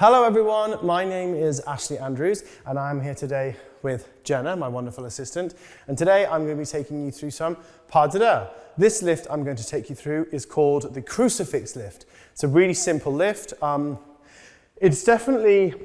Hello everyone, my name is Ashley Andrews and I'm here today with Jenna, my wonderful assistant, and today I'm going to be taking you through some pas de deux. This lift I'm going to take you through is called the crucifix lift. It's a really simple lift. It's definitely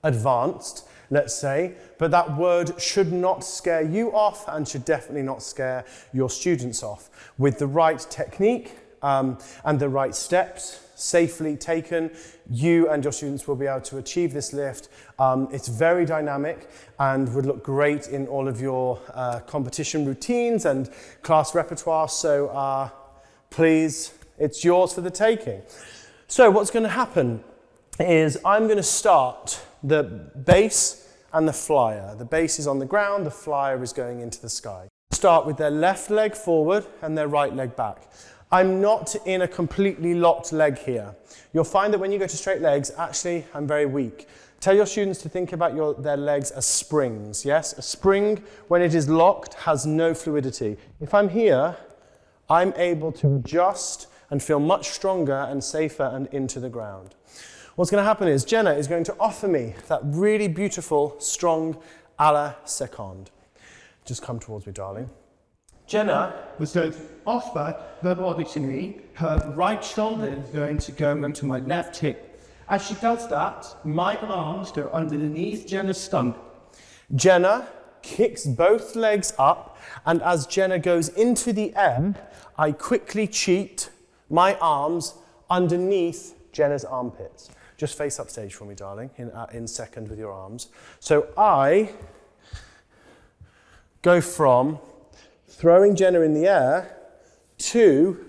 advanced, let's say, but that word should not scare you off and should definitely not scare your students off. With the right technique and the right steps, safely taken, you and your students will be able to achieve this lift. It's very dynamic and would look great in all of your competition routines and class repertoire, so please, it's yours for the taking. So what's going to happen is I'm going to start the base and the flyer. The base is on the ground, the flyer is going into the sky. Start with their left leg forward and their right leg back. I'm not in a completely locked leg here. You'll find that when you go to straight legs, actually, I'm very weak. Tell your students to think about their legs as springs, yes? A spring, when it is locked, has no fluidity. If I'm here, I'm able to adjust and feel much stronger and safer and into the ground. What's going to happen is Jenna is going to offer me that really beautiful, strong à la seconde. Just come towards me, darling. Jenna was going to offer the body to me. Her right shoulder is going to go into my left hip. As she does that, my arms go underneath Jenna's stomach. Jenna kicks both legs up, and as Jenna goes into the air, I quickly cheat my arms underneath Jenna's armpits. Just face upstage for me, darling, in second with your arms. So I go from throwing Jenna in the air to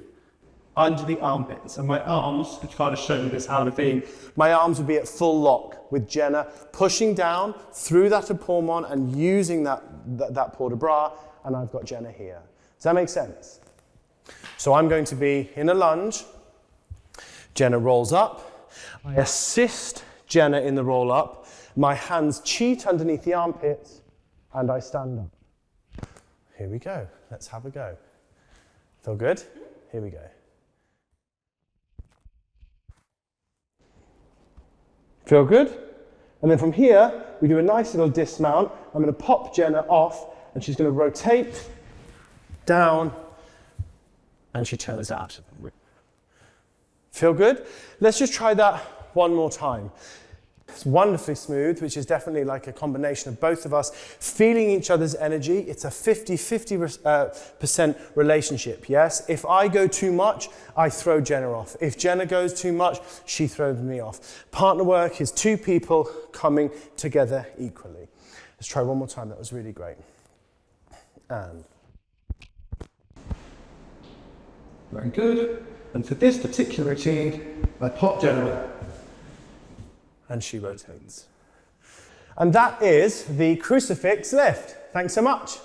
under the armpits, and my arms, to try to show you this how to be, my arms would be at full lock with Jenna pushing down through that epaulement and using that port de bras, and I've got Jenna here. Does that make sense? So I'm going to be in a lunge. Jenna rolls up. I assist Jenna in the roll up. My hands cheat underneath the armpits, and I stand up. Here we go. Let's have a go. Feel good? Here we go. Feel good? And then from here, we do a nice little dismount. I'm going to pop Jenna off, and she's going to rotate down, and she turns out. Feel good? Let's just try that one more time. It's wonderfully smooth, which is definitely like a combination of both of us feeling each other's energy. It's a 50-50% relationship, yes? If I go too much, I throw Jenna off. If Jenna goes too much, she throws me off. Partner work is two people coming together equally. Let's try one more time. That was really great. And. Very good. And for this particular routine, I pop Jenna. And she rotates. And that is the crucifix lift. Thanks so much.